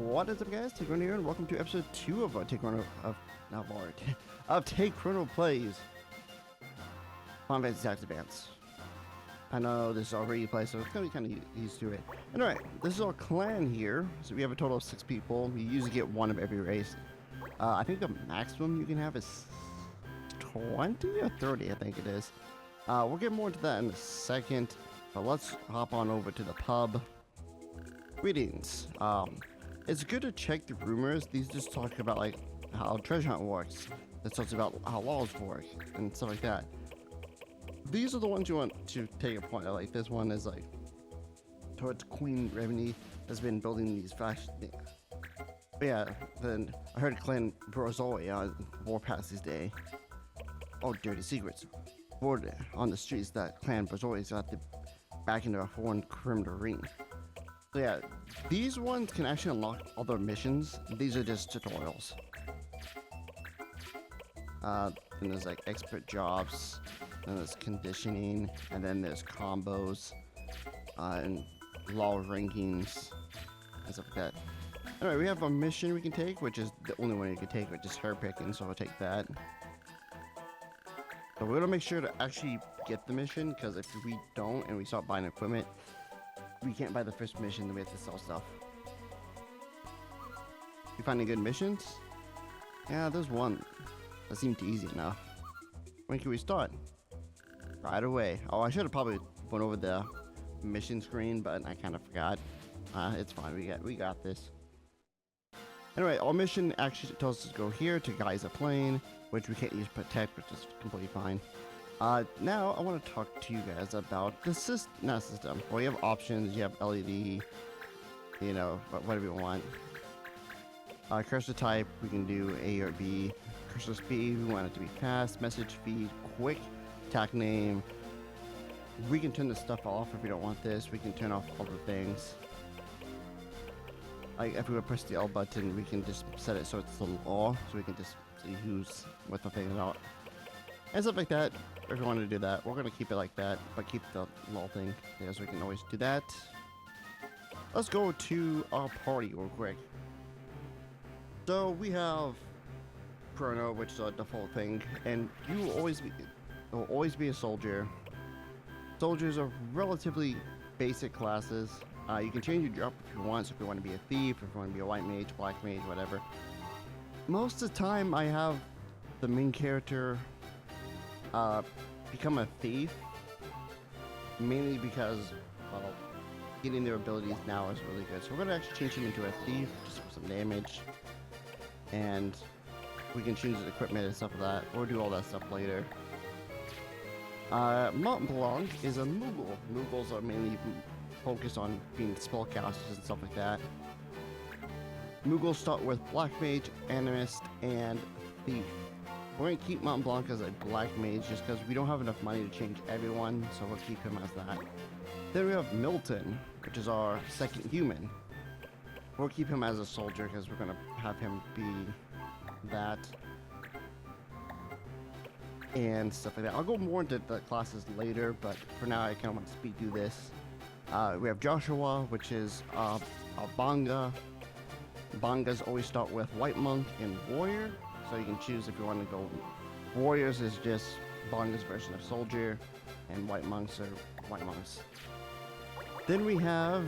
What is up, guys? Take Chrono here, and welcome to episode 2 of Take Chrono of Take Chrono Plays Final Fantasy Tactics Advance. I know this is already played, so it's gonna be kind of used to it. Anyway, this is our clan here, so we have a total of 6 people. You usually get one of every race. I think the maximum you can have is 20 or 30, I think it is. We'll get more into that in a second, but let's hop on over to the pub. Greetings. It's good to check the rumors. These just talk about like how treasure hunt works. It talks about how laws work and stuff like that. These are the ones you want to take a point. Like this one is like towards Queen Revenue has been building these fast. But yeah, then I heard Clan Brozoi on Warpath this day. Oh, dirty secrets. Word on the streets that Clan Brozoi is at the back into a foreign criminal ring. So yeah, these ones can actually unlock other missions. These are just tutorials. And there's like expert jobs, then there's conditioning, and then there's combos, and law rankings, and stuff like that. Anyway, we have a mission we can take, which is the only one you can take, which is hair picking, so I'll take that. So we're gonna make sure to actually get the mission, because if we don't and we start buying equipment, we can't buy the first mission, then we have to sell stuff. You find any good missions? Yeah, there's one. That seemed easy enough. When can we start? Right away. Oh, I should have probably went over the mission screen, but I kind of forgot. It's fine. We got this. Anyway, our mission actually tells us to go here to Geyser Plain, which we can't use protect, which is completely fine. Now I want to talk to you guys about the system. Well, you have options, you have LED, you know, whatever you want. Cursor type, we can do A or B. Cursor speed, we want it to be fast. Message feed, quick. Attack name. We can turn this stuff off if we don't want this. We can turn off other things. Like if we would press the L button, we can just set it so it's the law, so we can just see who's what the thing is out. And stuff like that. If we want to do that, we're gonna keep it like that, but keep the law thing there, so we can always do that. Let's go to our party real quick. So we have Chrono, which is a default thing, and you will always be a soldier. Soldiers are relatively basic classes. You can change your job if you want. So if you want to be a thief, if you want to be a white mage, black mage, whatever. Most of the time, I have the main character become a thief, mainly because, well, getting their abilities now is really good. So we're gonna actually change him into a thief, just for some damage, and we can choose his equipment and stuff like that. We'll do all that stuff later. Mont Blanc is a Moogle. Moogles are mainly focused on being spellcasters and stuff like that. Moogles start with Black Mage, Animist, and Thief. We're going to keep Mont Blanc as a Black Mage just because we don't have enough money to change everyone, so we'll keep him as that. Then we have Milton, which is our second human. We'll keep him as a soldier because we're going to have him be that. And stuff like that. I'll go more into the classes later, but for now I kind of want to speed through this. We have Joshua, which is a Banga. Bangas always start with White Monk and Warrior, so you can choose if you want to go. Warriors is just Banga's version of Soldier, and White Monks are White Monks. Then we have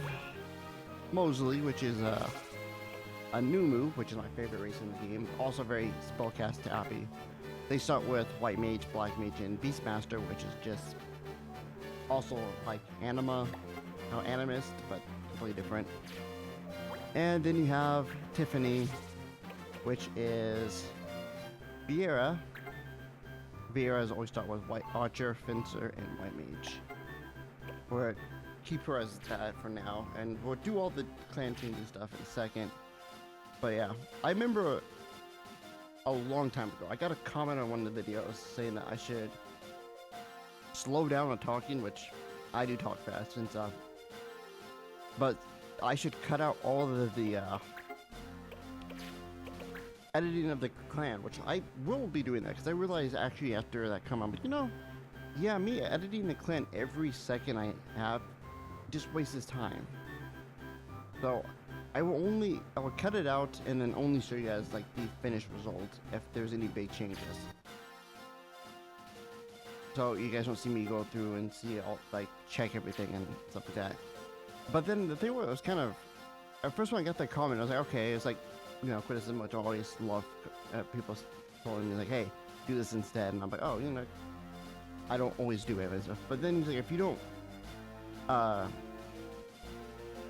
Mosley, which is a new move, which is my favorite race in the game. Also very spellcast happy. They start with White Mage, Black Mage, and Beastmaster, which is just also like Animist, but completely different. And then you have Tiffany, which is Viera. Viera's always start with White Archer, Fencer, and White Mage. We'll keep her as that for now, and we'll do all the clan changing stuff in a second. But yeah, I remember a long time ago, I got a comment on one of the videos saying that I should slow down on talking, which I do talk fast and stuff. But I should cut out all of the editing of the clan, which I will be doing that because I realized actually after that comment, but you know, yeah, me editing the clan every second I have just wastes time. So I will cut it out and then only show you guys like the finished result if there's any big changes. So you guys don't see me go through and see all like check everything and stuff like that. But then the thing was kind of at first when I got that comment, I was like, okay, it's like, you know, criticism, which I always love people telling me like, hey, do this instead, and I'm like, oh, you know, I don't always do it and stuff. But then he's like, if you don't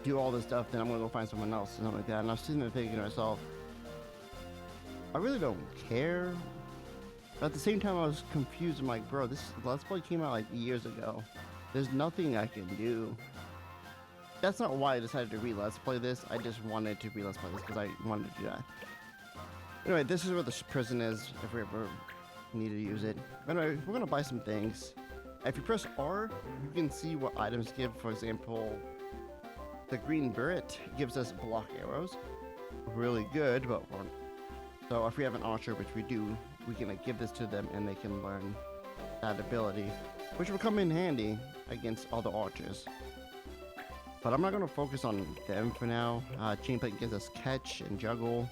do all this stuff, then I'm gonna go find someone else and something like that. And I was sitting there thinking to myself, I really don't care. But at the same time, I was confused. I'm like, bro, this Let's Play came out like years ago. There's nothing I can do. That's not why I decided to re-Let's Play this. I just wanted to re-Let's Play this because I wanted to do that. Anyway, this is where the prison is, if we ever need to use it. Anyway, we're gonna buy some things. If you press R, you can see what items give. For example, the green beret gives us block arrows. Really good, but so if we have an archer, which we do, we can like give this to them and they can learn that ability, which will come in handy against all the archers. But I'm not going to focus on them for now. Chainplate gives us catch and juggle.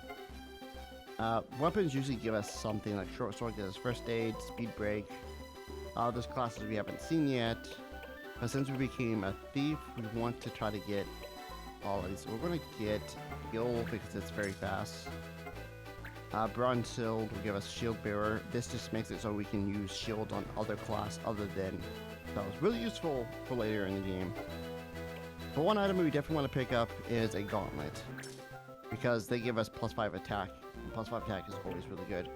Weapons usually give us something, like short sword gives us first aid, speed break. There's classes we haven't seen yet. But since we became a thief, we want to try to get all of these. So we're going to get Gil because it's very fast. Bronze Shield will give us Shield Bearer. This just makes it so we can use shield on other class other than. So it's really useful for later in the game. But one item we definitely want to pick up is a Gauntlet, because they give us +5 attack, and +5 attack is always really good.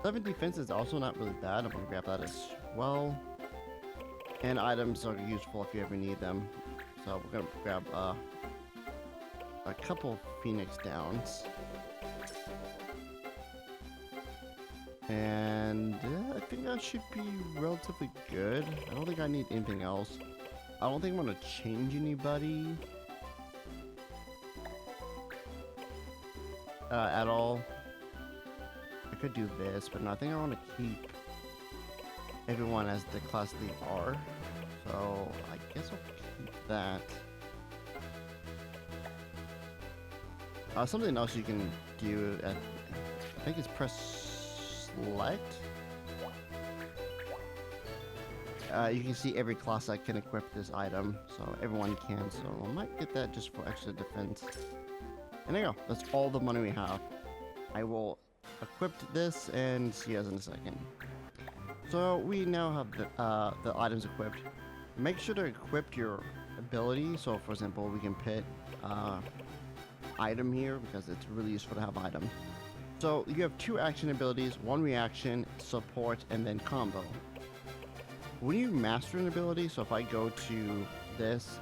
7 defense is also not really bad. I'm going to grab that as well. And items are useful if you ever need them. So we're going to grab a couple Phoenix Downs. And I think that should be relatively good. I don't think I need anything else. I don't think I'm gonna change anybody at all. I could do this, but no, I think I want to keep everyone as the class they are. So I guess I'll keep that. Something else you can do at, I think it's press select. You can see every class that can equip this item, so everyone can. So I might get that just for extra defense. And there you go. That's all the money we have. I will equip this and see you guys in a second. So we now have the items equipped. Make sure to equip your ability. So for example, we can put item here because it's really useful to have item. So you have 2 action abilities, 1 reaction, support, and then combo. When you master an ability, so if I go to this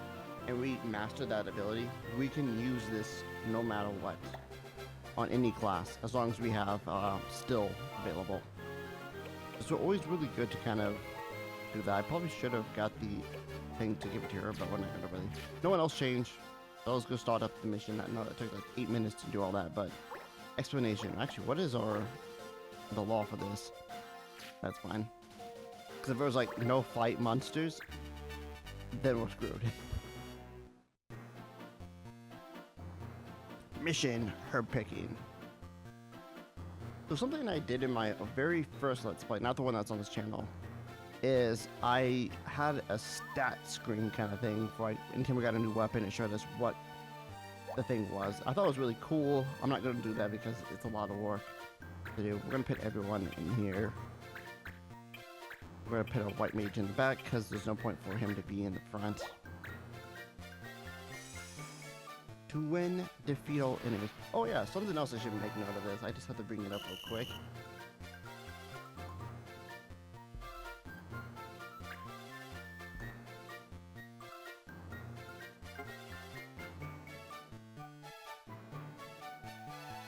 and we master that ability, we can use this no matter what on any class, as long as we have still available. So always really good to kind of do that. I probably should have got the thing to give it to her, but we're not gonna really. No one else changed. So let's go start up the mission. I know that took like 8 minutes to do all that, but explanation. Actually, what is the law for this? That's fine. Because if there was like no fight monsters, then we're screwed. Mission herb picking. So something I did in my very first Let's Play, not the one that's on this channel, is I had a stat screen kind of thing for anytime we got a new weapon. It showed us what the thing was. I thought it was really cool. I'm not going to do that because it's a lot of work to do. We're going to put everyone in here. We're going to put a white mage in the back because there's no point for him to be in the front. To win, defeat all enemies. Oh yeah, something else I should make note of this. I just have to bring it up real quick.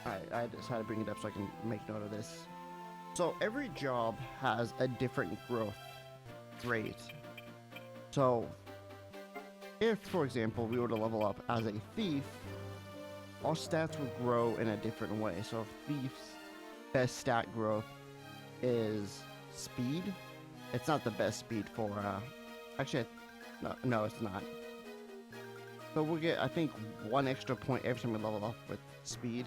Alright, I just had to bring it up so I can make note of this. So every job has a different growth rate. So if, for example, we were to level up as a thief, our stats would grow in a different way. So if thief's best stat growth is speed, it's not the best speed for, actually, no, it's not. But we'll get, I think, 1 extra point every time we level up with speed,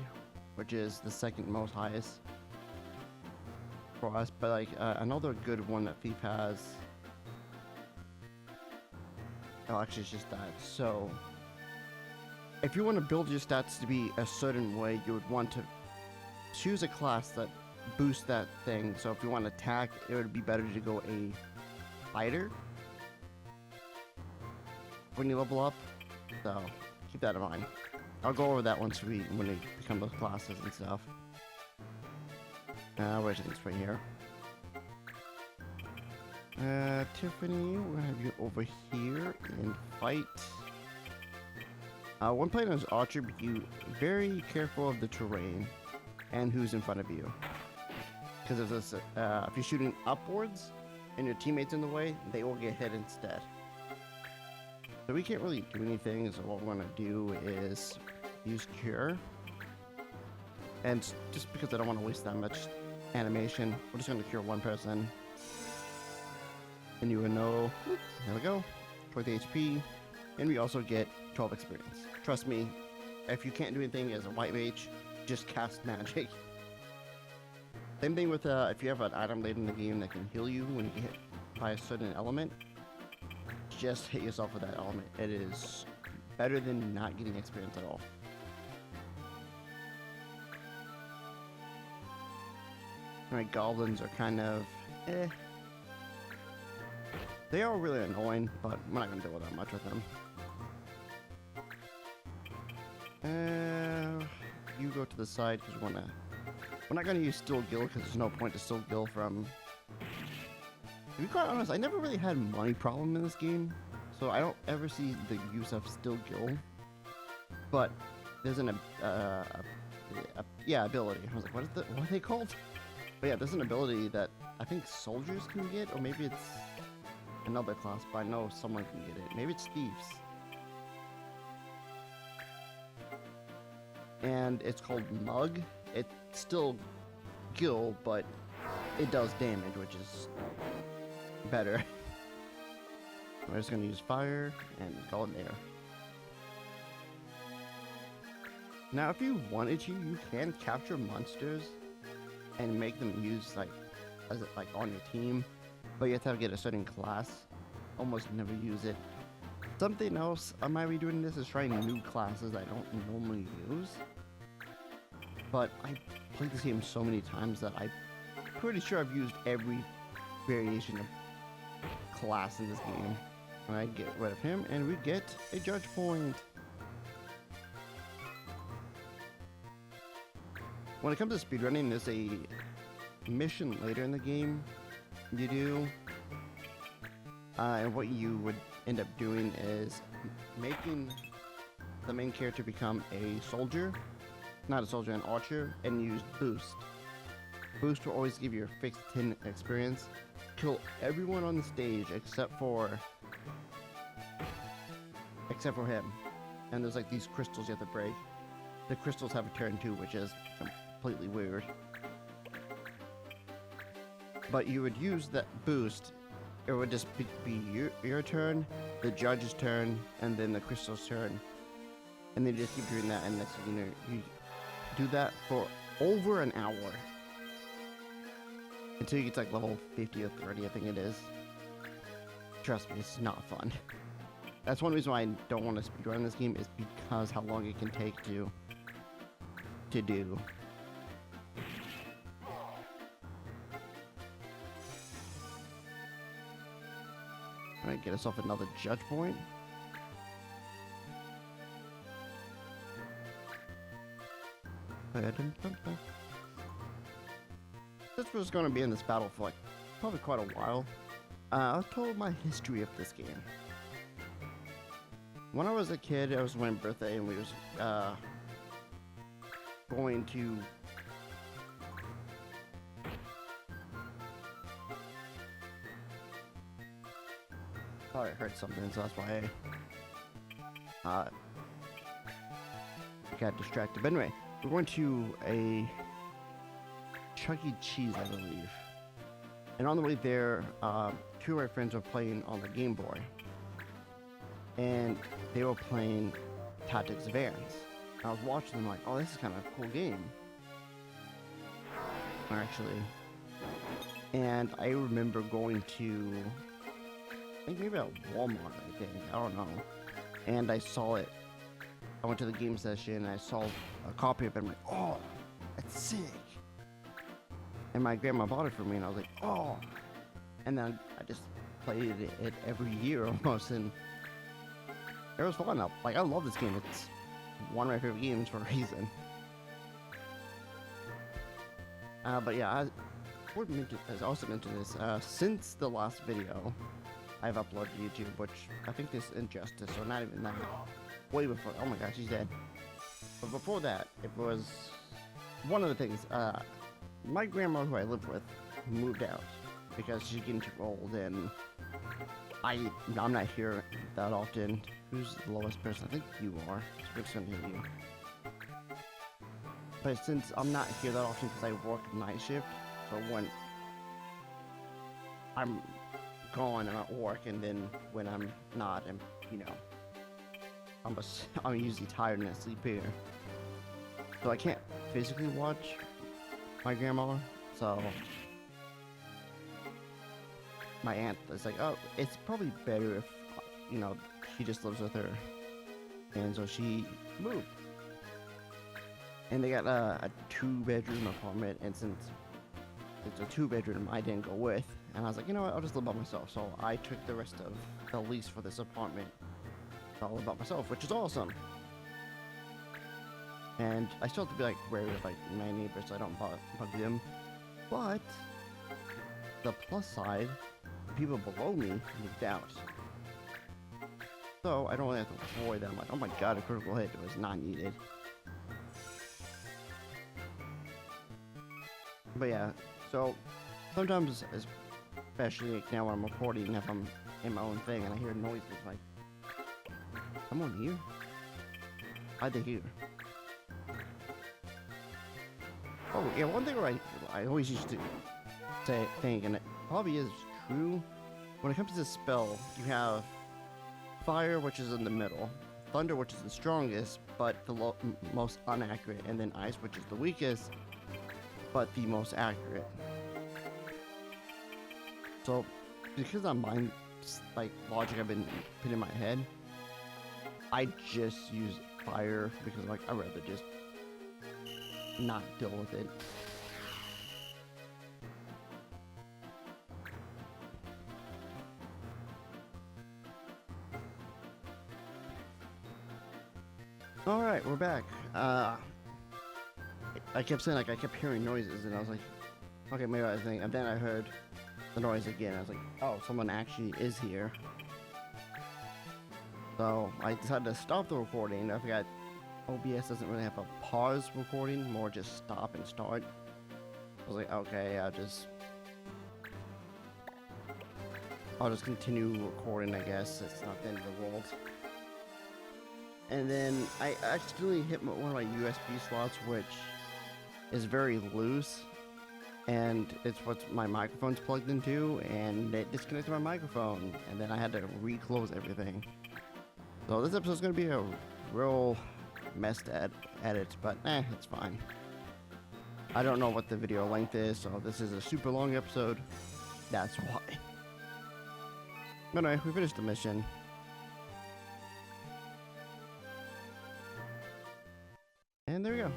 which is the second most highest for us. But like another good one that FIFA has. Oh, actually, it's just that. So, if you want to build your stats to be a certain way, you would want to choose a class that boosts that thing. So, if you want to attack, it would be better to go a fighter when you level up. So, keep that in mind. I'll go over that once when we become those classes and stuff. Where's this right here? Tiffany, we'll have you over here in fight. When playing as Archer, be very careful of the terrain and who's in front of you. Because if you're shooting upwards and your teammate's in the way, they will get hit instead. So we can't really do anything, so what we're going to do is use Cure. And just because I don't want to waste that much animation, we're just going to cure one person. And you will know, there we go, 20 HP, and we also get 12 experience. Trust me, if you can't do anything as a white mage, just cast magic. Same thing with if you have an item later in the game that can heal you when you get hit by a certain element, just hit yourself with that element. It is better than not getting experience at all. Alright, goblins are kind of They are really annoying, but we're not gonna deal with that much with them. You go to the side because we're not gonna use Still Gill because there's no point to Still Gill from. To be quite honest, I never really had money problem in this game, so I don't ever see the use of Still Gill. But there's an ability. I was like, what are they called? But yeah, there's an ability that I think soldiers can get, or maybe it's another class, but I know someone can get it. Maybe it's thieves. And it's called Mug. It's still Gill, but it does damage, which is better. We're just gonna use fire and golden air. Now, if you wanted to, you can capture monsters and make them use like on your team, but you have to get a certain class. Almost never use it. Something else I might be doing this is trying new classes I don't normally use. But I played this game so many times that I'm pretty sure I've used every variation of class in this game. And I get rid of him, and we get a judge point. When it comes to speedrunning, there's a mission later in the game you do. And what you would end up doing is making the main character become a soldier. Not a soldier, an archer, and use Boost. Boost will always give you a fixed 10 experience. Kill everyone on the stage except for him. And there's like these crystals you have to break. The crystals have a turn too, which is completely weird. But you would use that boost. It would just be your turn, the judge's turn, and then the crystal's turn. And then you just keep doing that, and next thing you know, you do that for over an hour. Until you get to like level 50 or 30, I think it is. Trust me, it's not fun. That's one reason why I don't want to speedrun this game, is because how long it can take to do. Alright, get us off another judge point. This was going to be in this battle for like probably quite a while. I'll tell my history of this game. When I was a kid, it was my birthday, and we was going to I heard something, so that's why I got distracted. But anyway, we're going to a Chuck E. Cheese, I believe. And on the way there, two of my friends were playing on the Game Boy. and they were playing Tactics Advance. I was watching them like, oh, this is kind of a cool game, actually. And I remember going to, I think maybe at Walmart, I don't know. And I saw it. I went to the game session and I saw a copy of it. I'm like, oh, that's sick. And my grandma bought it for me and I was like, oh. And then I just played it every year almost, and it was fun. I love this game. It's one of my favorite games for a reason. But yeah, as I also mentioned this, since the last video I've uploaded to YouTube, which I think is Injustice, or not even that. Way before, oh my gosh, he's dead. But before that, it was one of the things, my grandma who I lived with moved out because she's getting too old, and I'm not here that often. Who's the lowest person? I think you are. So we're just gonna hit you. But since I'm not here that often because I work night shift, so when I'm gone, I'm at work, and then when I'm not, I'm, you know, I'm usually tired and asleep here. So I can't physically watch my grandma, so my aunt is like, oh, it's probably better if, you know, she just lives with her. And so she moved. And they got a 2-bedroom apartment, and since it's a 2-bedroom, I didn't go with. And I was like, you know what, I'll just live by myself. So I took the rest of the lease for this apartment all about myself, which is awesome. And I still have to be like wary of like my neighbors so I don't bug them. But the plus side, people below me moved out. So I don't really have to worry that I'm like, oh my god, a critical hit was not needed. But yeah, so sometimes, especially like now when I'm recording, if I'm in my own thing and I hear noises like, someone here? How'd they hear? Oh yeah, one thing where I always used to think, and it probably is true, when it comes to this spell, you have fire, which is in the middle, thunder, which is the strongest, but the most inaccurate, and then ice, which is the weakest, but the most accurate. So, because of mind, like, logic I've been putting in my head, I just use fire because, like, I'd rather just not deal with it. Alright, we're back. I kept saying, like, I kept hearing noises, and I was like, okay, maybe I was thinking, and then I heard the noise again. I was like, oh, someone actually is here. So I decided to stop the recording. I forgot OBS doesn't really have a pause recording, more just stop and start. I was like, okay, I'll just continue recording, I guess. It's not the end of the world. And then I accidentally hit one of my USB slots, which is very loose, and it's what my microphone's plugged into, and it disconnected my microphone, and then I had to re-close everything. So this episode's gonna be a real mess to edit, but it's fine. I don't know what the video length is, so this is a super long episode. That's why. But anyway, we finished the mission. And there we go.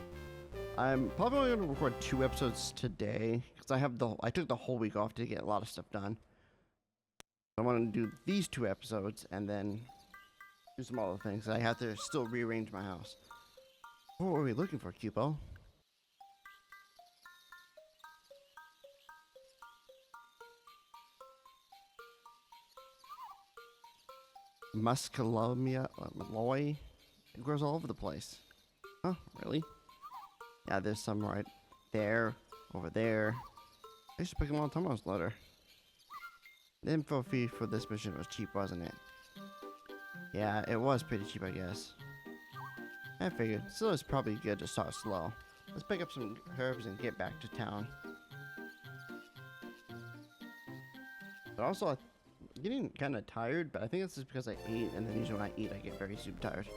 I'm probably only going to record 2 episodes today because I took the whole week off to get a lot of stuff done. I want to do these 2 episodes and then do some other things. I have to still rearrange my house. What were we looking for, Cupo? Muscalomia Malloy. It grows all over the place. Oh, really? Yeah, there's some right there, over there. I used to pick them all the time I was little. The info fee for this mission was cheap, wasn't it? Yeah, it was pretty cheap, I guess. I figured. Still, it's probably good to start slow. Let's pick up some herbs and get back to town. But also, getting kind of tired, but I think it's just because I ate, and then usually when I eat, I get very super tired.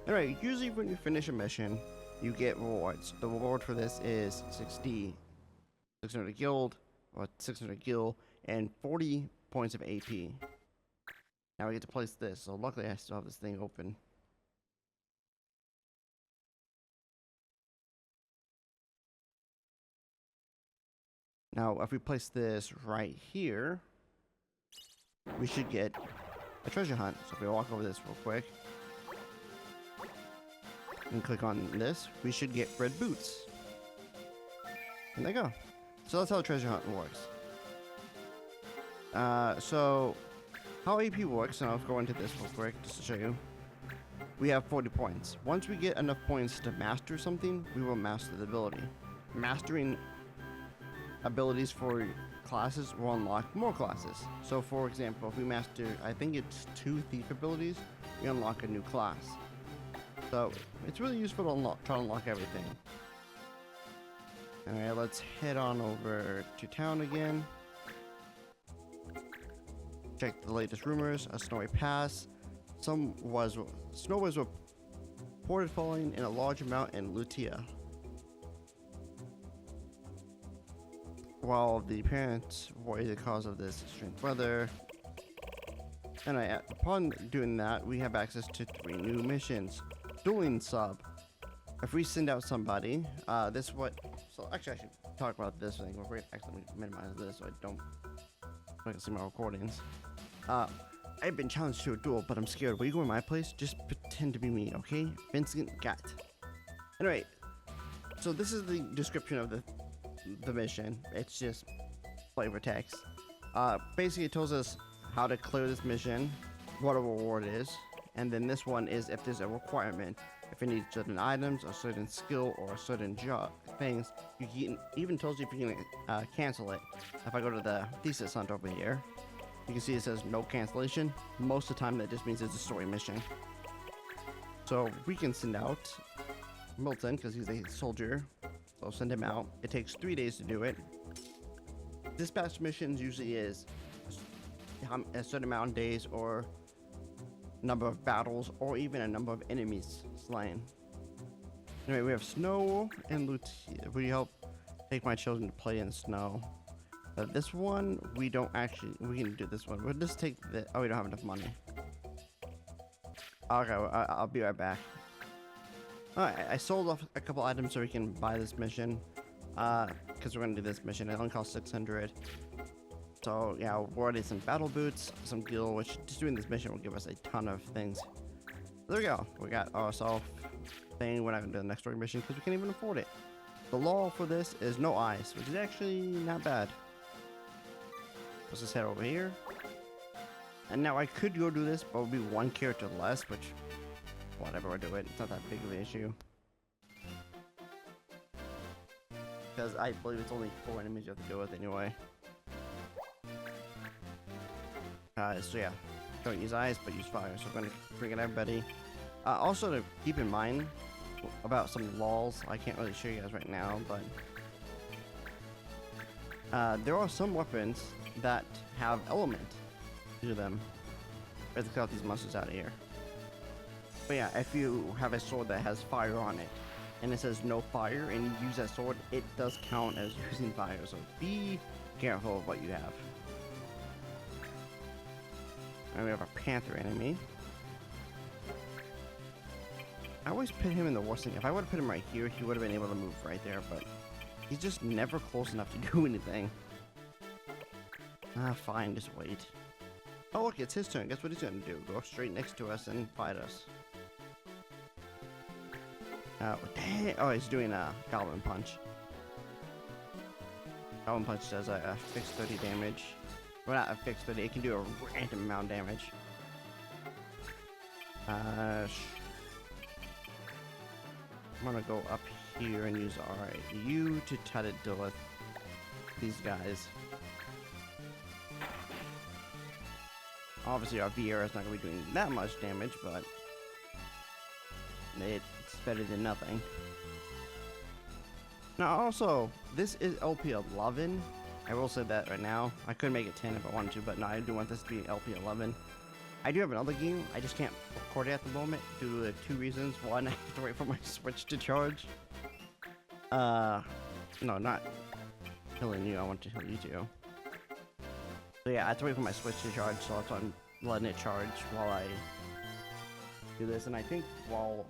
Anyway, usually when you finish a mission, you get rewards. The reward for this is 600 guild, or 600 gil, and 40 points of AP. Now we get to place this, so luckily I still have this thing open. Now, if we place this right here, we should get a treasure hunt. So if we walk over this real quick and click on this, we should get red boots. And there you go. So that's how the treasure hunt works. So how AP works, and I'll go into this real quick just to show you. We have 40 points. Once we get enough points to master something, we will master the ability. Mastering abilities for classes will unlock more classes. So for example, if we master, I think it's 2 thief abilities, we unlock a new class. So it's really useful to try to unlock everything. Alright, let's head on over to town again. Check the latest rumors. A snowy pass. Snow was reported falling in a large amount in Lutia. While the parents worry the cause of this extreme weather. And upon doing that, we have access to 3 new missions. Dueling sub. If we send out somebody, so actually I should talk about this thing. We're actually minimize this so I can see my recordings. I've been challenged to a duel, but I'm scared. Will you go in my place? Just pretend to be me, okay? Vincent Gatt. Anyway, so this is the description of the mission. It's just flavor text. Basically it tells us how to clear this mission, what a reward is, and then this one is if there's a requirement. If it needs certain items, a certain skill, or a certain job things, even tells you if you can cancel it. If I go to the thesis hunt over here, you can see it says no cancellation. Most of the time that just means it's a story mission. So we can send out Milton because he's a soldier. So send him out. It takes 3 days to do it. Dispatch missions usually is a certain amount of days or number of battles or even a number of enemies slain. Anyway, we have snow and Lutia. We help take my children to play in snow. This one, we can do this one. We'll just take the, we don't have enough money. Okay, I'll be right back. Alright, I sold off a couple items so we can buy this mission. Because we're gonna do this mission. It only costs 600. So yeah, we're already some battle boots, some gil, which just doing this mission will give us a ton of things. There we go. We got ourselves thing. We're not gonna do the next story mission because we can't even afford it. The law for this is no ice, which is actually not bad. Let's just head over here. And now I could go do this, but it would be 1 character less, which, whatever, I'll do it. It's not that big of an issue. Because I believe it's only 4 enemies you have to deal with anyway. So yeah, don't use ice, but use fire. So we're going to bring in everybody. Also to keep in mind about some laws, I can't really show you guys right now, but there are some weapons that have element to them. Let's cut these monsters out of here. But yeah, if you have a sword that has fire on it, and it says no fire, and you use that sword, it does count as using fire, so be careful of what you have. And we have a panther enemy. I always put him in the worst thing. If I would have put him right here, he would have been able to move right there, but he's just never close enough to do anything. Fine, just wait. Oh look, it's his turn. Guess what he's gonna do? Go straight next to us and fight us. Dang. Oh, he's doing a Goblin Punch. Goblin Punch does a fixed 30 damage. Well, not a fixed 30, it can do a random amount of damage. I'm gonna go up here and use RU to try to deal with these guys. Obviously our Viera is not going to be doing that much damage, but it's better than nothing. Now also, this is LP 11, I will say that right now. I could make it 10 if I wanted to, but no, I do want this to be LP 11. I do have another game. I just can't record it at the moment due to two reasons. One, I have to wait for my Switch to charge. No, not killing you. I want to kill you too. So yeah, I have to wait for my Switch to charge, so that's why I'm letting it charge while I do this. And I think while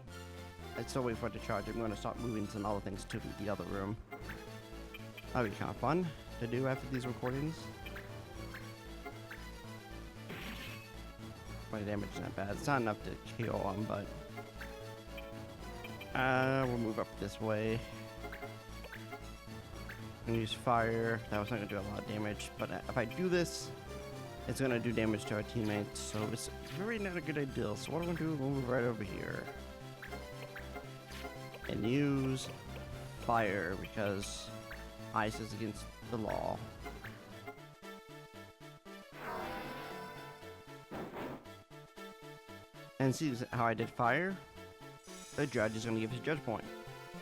I still wait for it to charge, I'm going to start moving some other things to the other room. That'd be kind of fun to do after these recordings. My damage is not bad. It's not enough to kill him, but we'll move up this way and use fire. That was not gonna do a lot of damage, but if I do this, it's gonna do damage to our teammates, so it's really not a good idea. So what I'm gonna do, we'll move right over here and use fire because ice is against the law. And see how I did fire? The judge is going to give us a judge point.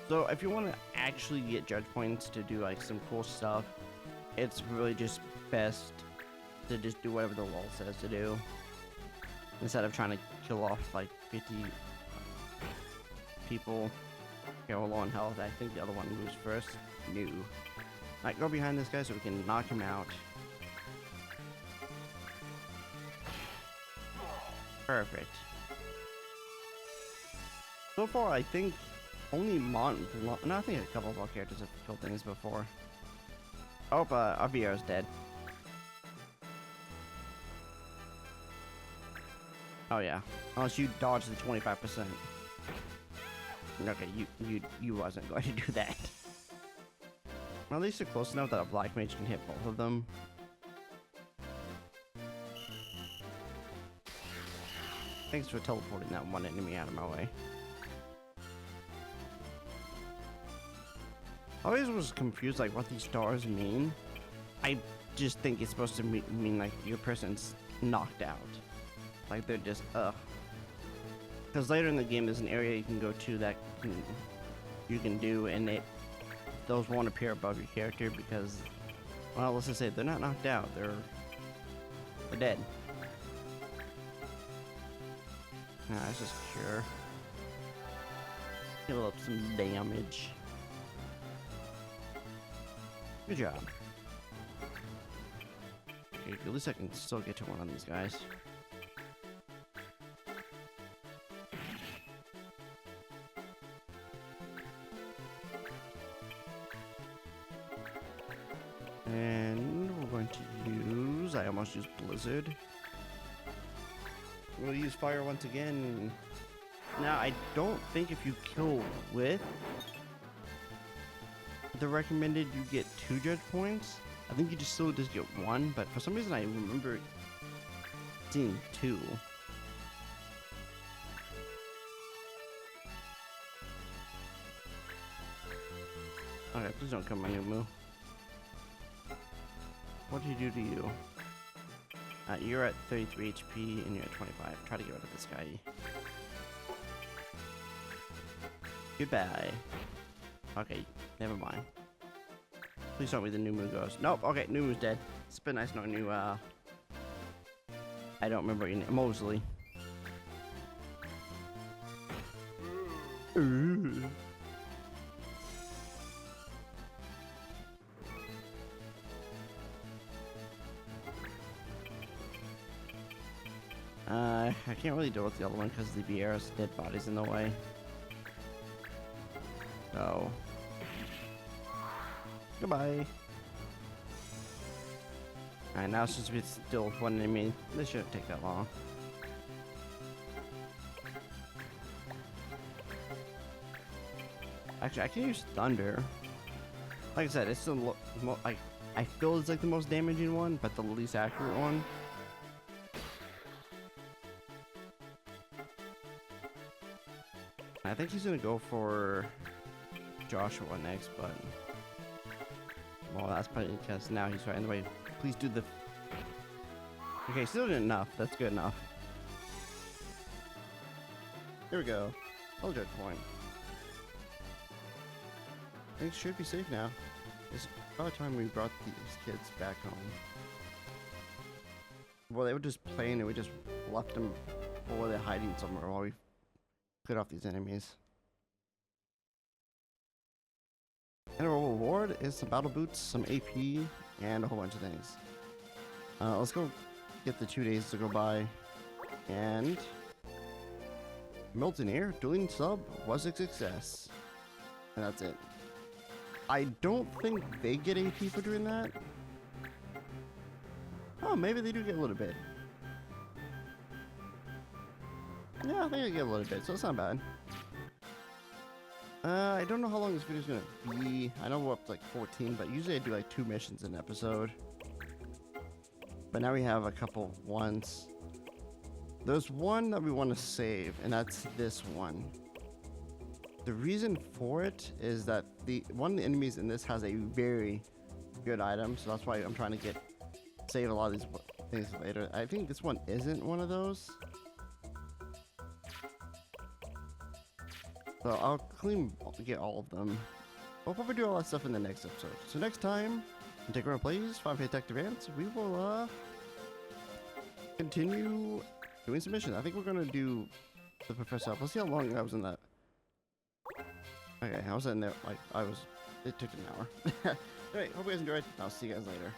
So if you want to actually get judge points to do like some cool stuff, it's really just best to just do whatever the law says to do, instead of trying to kill off like 50 people. Okay, we're low on health. I think the other one moves first. New. Alright, go behind this guy so we can knock him out. Perfect. So far, I think only no, I think a couple of our characters have killed things before. Oh, our VR is dead. Oh yeah, unless you dodge the 25%. Okay, you wasn't going to do that. Well, at least they're close enough that a black mage can hit both of them. Thanks for teleporting that one enemy out of my way. I always was confused like what these stars mean. I just think it's supposed to mean like your person's knocked out. Like they're just because later in the game there's an area you can go to that you can do, and those won't appear above your character because, well, let's just say they're not knocked out, they're dead. Nah, it's just cure. Heal up some damage. Good job. Okay, at least I can still get to one of these guys. And we're going to use... I almost used Blizzard. We'll use fire once again. Now, I don't think if you kill with the recommended, you get 2 judge points. I think you just still just get 1, but for some reason I remember seeing 2. Okay, please don't come my new move. What did he do to you? You're at 33 HP and you're at 25. Try to get rid of this guy. Goodbye. Okay, never mind. Please tell me the new moon goes. Nope, okay, new moon's dead. It's been nice knowing you, I don't remember your name. Mosley. I can't really deal with the other one because the Vieira's dead body's in the way. So, goodbye. Alright, now since we still with one enemy, this shouldn't take that long. Actually, I can use Thunder. Like I said, it's still like I feel it's like the most damaging one, but the least accurate one. I think he's gonna go for Joshua next, but well, that's probably because now he's right in the way. Please do the. Okay, still did enough. That's good enough. Here we go. I'll judge point. Things should be safe now. It's about time we brought these kids back home. Well, they were just playing and we just left them, or they're hiding somewhere while we cleared off these enemies. And our reward is some battle boots, some AP, and a whole bunch of things. Let's go get the 2 days to go by. And Milton Air dueling sub was a success. And that's it. I don't think they get AP for doing that. Oh, maybe they do get a little bit. Yeah, I think I get a little bit, so it's not bad. I don't know how long this video is gonna be. I know we're up to like 14, but usually I do like 2 missions an episode. But now we have a couple ones. There's one that we want to save, and that's this one. The reason for it is that one of the enemies in this has a very good item, so that's why I'm trying to save a lot of these things later. I think this one isn't one of those. So I'll get all of them. We'll probably do all that stuff in the next episode. So next time, on Take Around Plays, Final Fantasy Tactics Advance, we will continue doing some missions. I think we're gonna do the Professor. Let's see how long I was in that. Okay, I was in there like it took an hour. Alright, hope you guys enjoyed. I'll see you guys later.